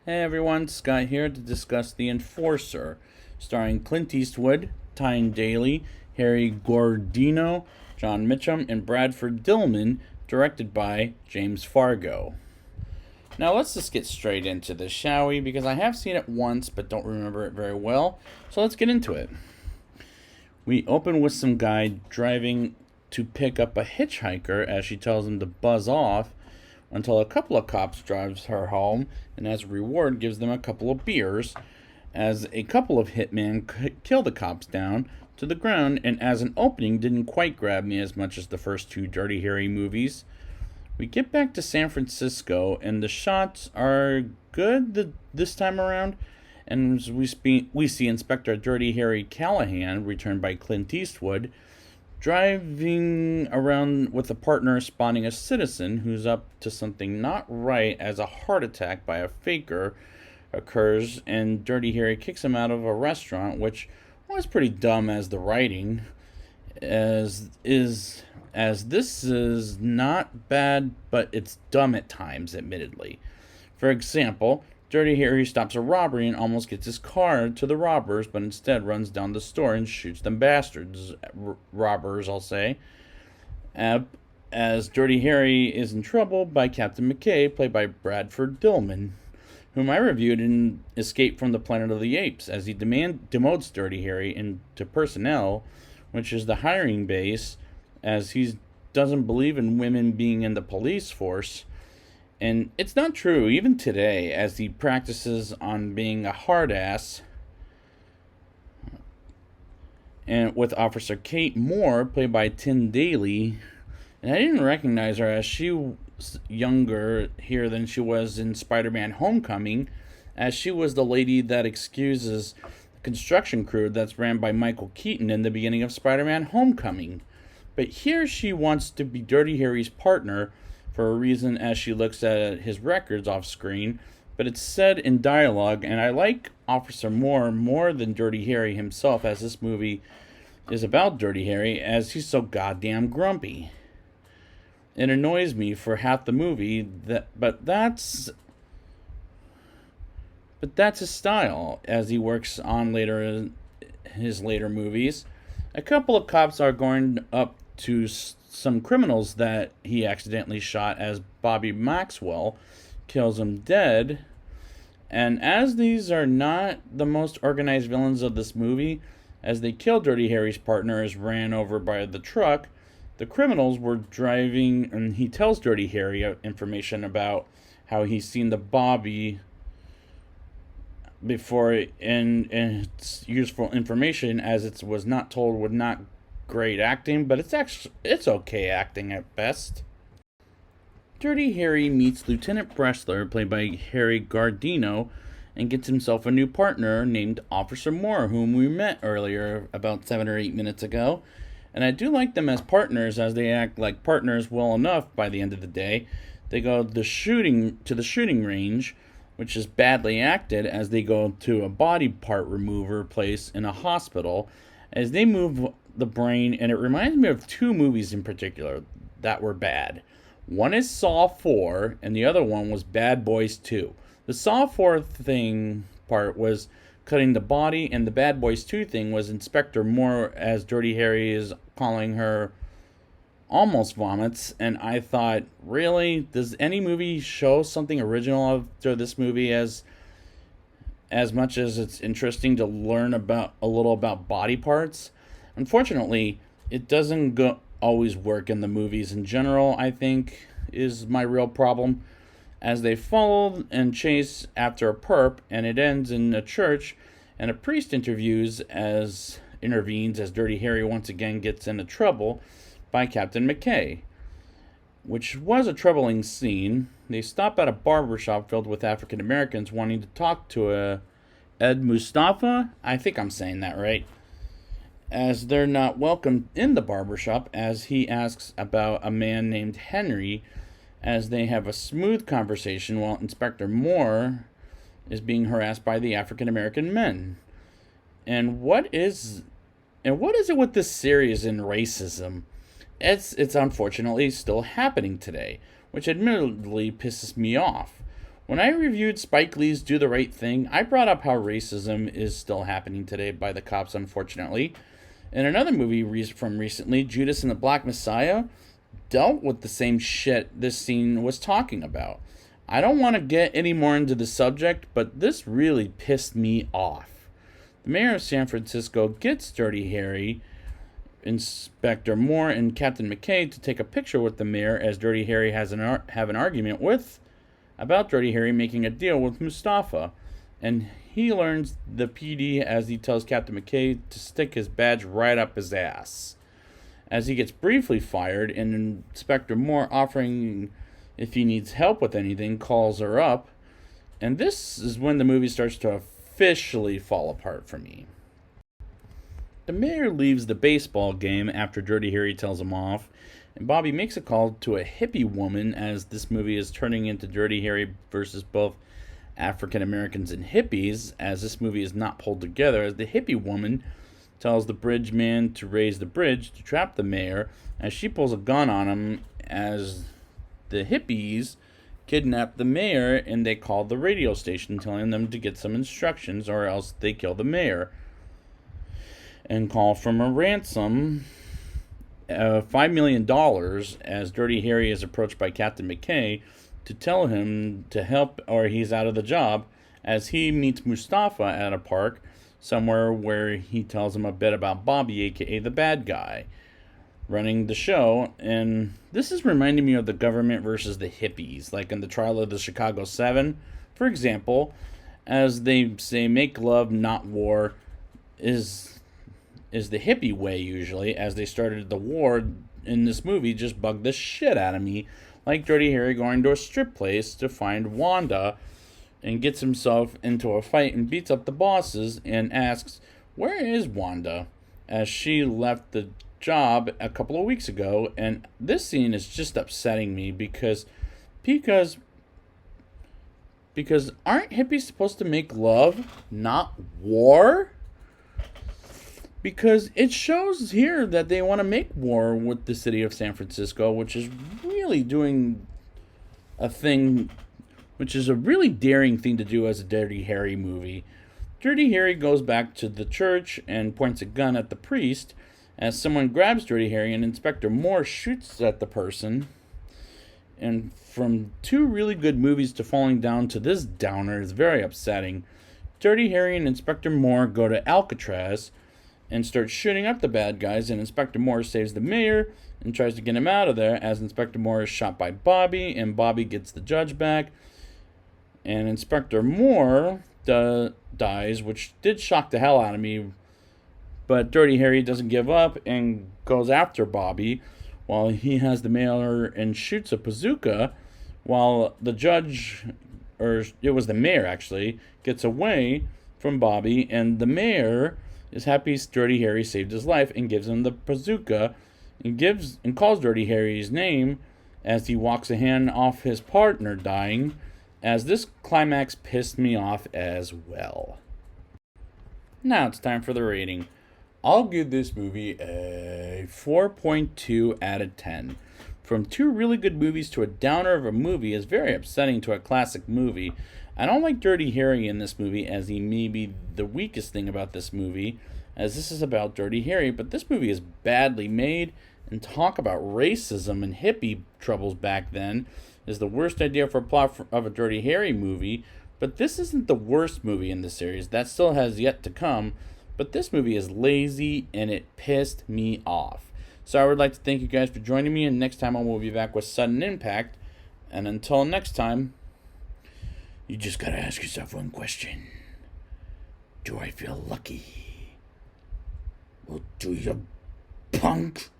Hey everyone, Scott here to discuss The Enforcer, starring Clint Eastwood, Tyne Daly, Harry Gordino, John Mitchum, and Bradford Dillman, directed by James Fargo. Now let's just get straight into this, shall we? Because I have seen it once but don't remember it very well, so let's get into it. We open with some guy driving to pick up a hitchhiker as she tells him to buzz off until a couple of cops drives her home and as a reward gives them a couple of beers as a couple of hitmen kill the cops down to the ground, and as an opening didn't quite grab me as much as the first two Dirty Harry movies. We get back to San Francisco and the shots are good this time around, and we see Inspector Dirty Harry Callahan, returned by Clint Eastwood, driving around with a partner spotting a citizen who's up to something not right as a heart attack by a faker occurs, and Dirty Harry kicks him out of a restaurant, which was pretty dumb as the writing as this is not bad, but it's dumb at times, admittedly. For example, Dirty Harry stops a robbery and almost gets his car to the robbers, but instead runs down the store and shoots them bastards. Robbers, I'll say. As Dirty Harry is in trouble by Captain McKay, played by Bradford Dillman, whom I reviewed in Escape from the Planet of the Apes, as he demotes Dirty Harry into personnel, which is the hiring base, as he doesn't believe in women being in the police force. And it's not true, even today, as he practices on being a hard ass. And with Officer Kate Moore, played by Tyne Daly. And I didn't recognize her as she was younger here than she was in Spider-Man Homecoming, as she was the lady that excuses the construction crew that's ran by Michael Keaton in the beginning of Spider-Man Homecoming. But here she wants to be Dirty Harry's partner, for a reason as she looks at his records off screen, but it's said in dialogue, and I like Officer Moore more than Dirty Harry himself, as this movie is about Dirty Harry, as he's so goddamn grumpy. It annoys me for half the movie, but that's his style, as he works on his later movies. A couple of cops are going up to some criminals that he accidentally shot as Bobby Maxwell kills him dead. And as these are not the most organized villains of this movie, as they kill Dirty Harry's partner is ran over by the truck, the criminals were driving, and he tells Dirty Harry information about how he's seen the Bobby before, and it's useful information as it was not told with not great acting, but it's okay acting at best. Dirty Harry meets Lieutenant Bressler, played by Harry Gordino, and gets himself a new partner named Officer Moore, whom we met earlier about 7 or 8 minutes ago. And I do like them as partners, as they act like partners well enough by the end of the day. They go to the shooting range, which is badly acted, as they go to a body part remover place in a hospital as they move the brain, and it reminds me of two movies in particular that were bad. One is Saw 4, and the other one was Bad Boys 2. The Saw 4 thing part was cutting the body, and the Bad Boys 2 thing was Inspector Moore, as Dirty Harry is calling her almost vomits, and I thought, really? Does any movie show something original after this movie as much as it's interesting to learn about a little about body parts? Unfortunately, it doesn't always work in the movies in general, I think, is my real problem. As they follow and chase after a perp, and it ends in a church, and a priest intervenes as Dirty Harry once again gets into trouble by Captain McKay, which was a troubling scene. They stop at a barbershop filled with African Americans wanting to talk to Ed Mustafa. I think I'm saying that right. As they're not welcome in the barbershop, as he asks about a man named Henry, as they have a smooth conversation while Inspector Moore is being harassed by the African American men. And what is it with this series and racism? It's unfortunately still happening today, which admittedly pisses me off. When I reviewed Spike Lee's Do the Right Thing, I brought up how racism is still happening today by the cops, unfortunately. In another movie from recently, Judas and the Black Messiah dealt with the same shit this scene was talking about. I don't want to get any more into the subject, but this really pissed me off. The mayor of San Francisco gets Dirty Harry, Inspector Moore, and Captain McKay to take a picture with the mayor as Dirty Harry have an argument about Dirty Harry making a deal with Mustafa. And he learns the PD as he tells Captain McKay to stick his badge right up his ass. As he gets briefly fired, and Inspector Moore, offering if he needs help with anything, calls her up. And this is when the movie starts to officially fall apart for me. The mayor leaves the baseball game after Dirty Harry tells him off, and Bobby makes a call to a hippie woman as this movie is turning into Dirty Harry versus both African Americans and hippies, as this movie is not pulled together, as the hippie woman tells the bridge man to raise the bridge to trap the mayor, as she pulls a gun on him as the hippies kidnap the mayor, and they call the radio station telling them to get some instructions or else they kill the mayor, and call from a ransom $5 million as Dirty Harry is approached by Captain McKay to tell him to help or he's out of the job, as he meets Mustafa at a park somewhere where he tells him a bit about Bobby, aka the bad guy, running the show. And this is reminding me of the government versus the hippies, like in the trial of the Chicago 7, for example, as they say make love, not war, is the hippie way usually, as they started the war in this movie just bugged the shit out of me, like Dirty Harry going to a strip place to find Wanda and gets himself into a fight and beats up the bosses and asks, "Where is Wanda?" as she left the job a couple of weeks ago. And this scene is just upsetting me because aren't hippies supposed to make love, not war? Because it shows here that they want to make war with the city of San Francisco, which is really doing a thing, which is a really daring thing to do as a Dirty Harry movie. Dirty Harry goes back to the church and points a gun at the priest as someone grabs Dirty Harry, and Inspector Moore shoots at the person. And from two really good movies to falling down to this downer is very upsetting. Dirty Harry and Inspector Moore go to Alcatraz and starts shooting up the bad guys, and Inspector Moore saves the mayor and tries to get him out of there, as Inspector Moore is shot by Bobby, and Bobby gets the judge back, and Inspector Moore dies, which did shock the hell out of me, but Dirty Harry doesn't give up and goes after Bobby while he has the mayor and shoots a bazooka, while the judge, or it was the mayor actually, gets away from Bobby, and the mayor is happy Dirty Harry saved his life and gives him the bazooka and calls Dirty Harry's name as he walks a hand off his partner dying, as this climax pissed me off as well. Now it's time for the rating. I'll give this movie a 4.2 out of 10. From two really good movies to a downer of a movie is very upsetting to a classic movie. I don't like Dirty Harry in this movie, as he may be the weakest thing about this movie, as this is about Dirty Harry, but this movie is badly made, and talk about racism and hippie troubles back then is the worst idea for a plot of a Dirty Harry movie. But this isn't the worst movie in the series. That still has yet to come, but this movie is lazy and it pissed me off. So I would like to thank you guys for joining me, and next time I will be back with Sudden Impact. And until next time, you just gotta ask yourself one question. Do I feel lucky? Well, do you, punk?